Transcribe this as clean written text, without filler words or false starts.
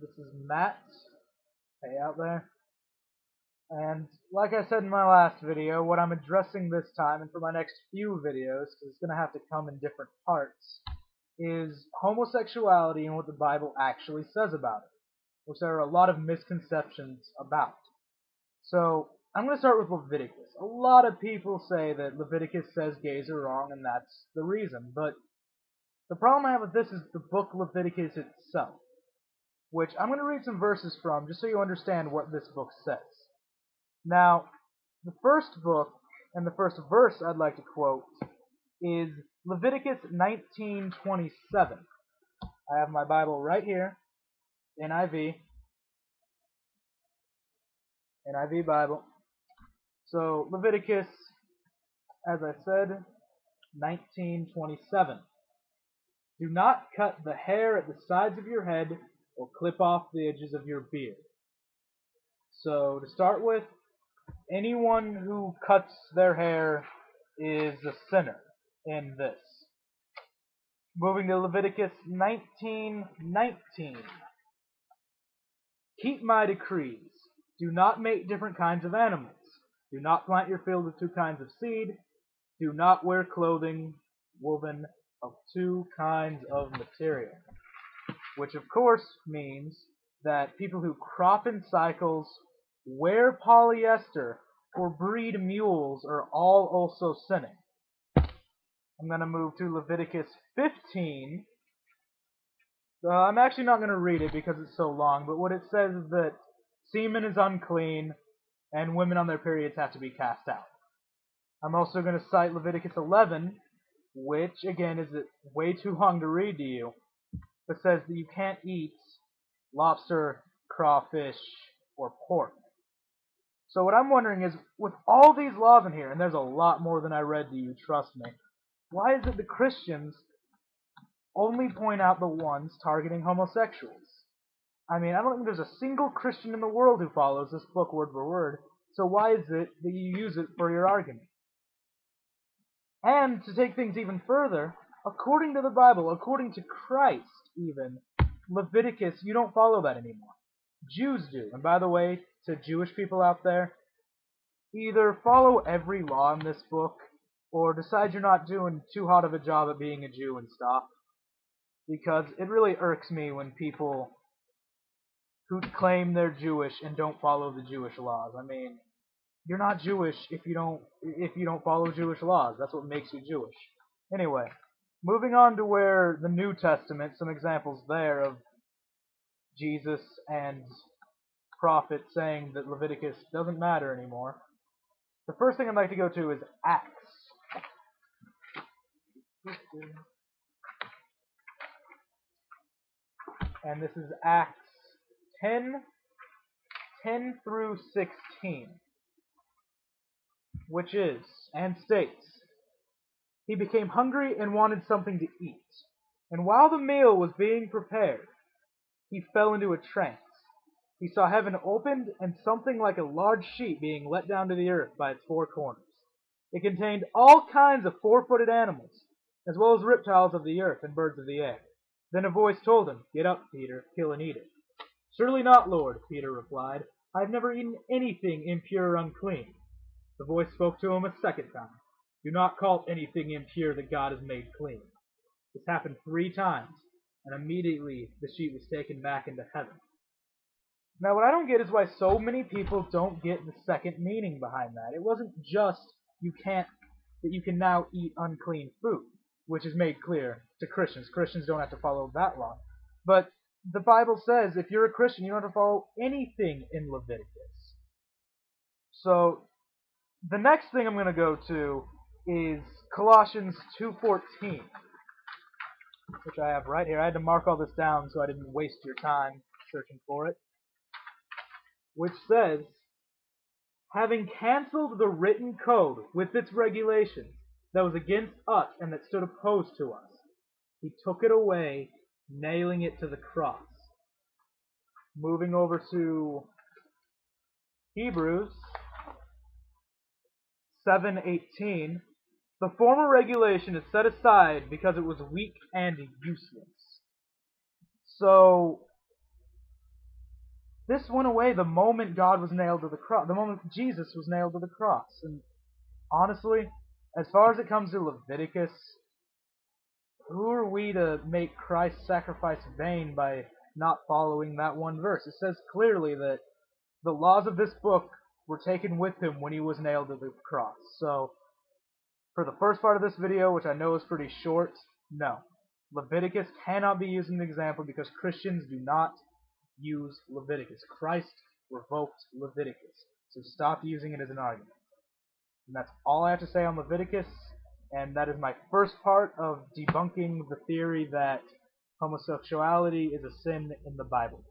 This is Matt. Hey out there. And like I said in my last video, what I'm addressing this time and for my next few videos, because it's going to have to come in different parts, is homosexuality and what the Bible actually says about it, which there are a lot of misconceptions about. So I'm going to start with Leviticus. A lot of people say that Leviticus says gays are wrong and that's the reason, but the problem I have with this is the book Leviticus itself, which I'm going to read some verses from just so you understand what this book says. Now, the first book and the first verse I'd like to quote is Leviticus 19:27. I have my Bible right here, NIV Bible. So Leviticus, as I said, 19:27. Do not cut the hair at the sides of your head or clip off the edges of your beard. So to start with, anyone who cuts their hair is a sinner in this. Moving to Leviticus 19:19. Keep my decrees. Do not make different kinds of animals. Do not plant your field with two kinds of seed. Do not wear clothing woven of two kinds of material. Which of course means that people who crop in cycles, wear polyester, or breed mules are all also sinning. I'm going to move to Leviticus 15. I'm actually not going to read it because it's so long, but what it says is that semen is unclean and women on their periods have to be cast out. I'm also going to cite Leviticus 11, which again is way too long to read to you, but says that you can't eat lobster, crawfish, or pork. So what I'm wondering is, with all these laws in here, and there's a lot more than I read to you, trust me, why is it the Christians only point out the ones targeting homosexuals? I mean, I don't think there's a single Christian in the world who follows this book word for word, so why is it that you use it for your argument? And to take things even further, according to the Bible, according to Christ even, Leviticus, you don't follow that anymore. Jews do. And by the way, to Jewish people out there, either follow every law in this book, or decide you're not doing too hot of a job at being a Jew and stop. Because it really irks me when people who claim they're Jewish and don't follow the Jewish laws. I mean, you're not Jewish if you don't follow Jewish laws. That's what makes you Jewish. Anyway, moving on to where the New Testament, some examples there of Jesus and prophets saying that Leviticus doesn't matter anymore. The first thing I'd like to go to is Acts. And this is Acts 10 through 16. Which is, and states, he became hungry and wanted something to eat. And while the meal was being prepared, he fell into a trance. He saw heaven opened and something like a large sheet being let down to the earth by its four corners. It contained all kinds of four-footed animals, as well as reptiles of the earth and birds of the air. Then a voice told him, "Get up, Peter, kill and eat it." "Surely not, Lord," Peter replied. "I have never eaten anything impure or unclean." The voice spoke to him a second time. "Do not call anything impure that God has made clean." This happened 3 times, and immediately the sheet was taken back into heaven. Now what I don't get is why so many people don't get the second meaning behind that. It wasn't just that you can now eat unclean food, which is made clear to Christians. Christians don't have to follow that law. But the Bible says if you're a Christian, you don't have to follow anything in Leviticus. So the next thing I'm going to go to is Colossians 2:14, which I have right here. I had to mark all this down so I didn't waste your time searching for it. Which says, having canceled the written code with its regulations that was against us and that stood opposed to us, he took it away, nailing it to the cross. Moving over to Hebrews 7:18, the former regulation is set aside because it was weak and useless. So This went away the moment God was nailed to the cross, the moment Jesus was nailed to the cross. And honestly, as far as it comes to Leviticus, who are we to make Christ's sacrifice vain by not following that one verse? It says clearly that the laws of this book were taken with him when he was nailed to the cross. So, for the first part of this video, which I know is pretty short, no. Leviticus cannot be used as an example because Christians do not use Leviticus. Christ revoked Leviticus. So stop using it as an argument. And that's all I have to say on Leviticus, and that is my first part of debunking the theory that homosexuality is a sin in the Bible.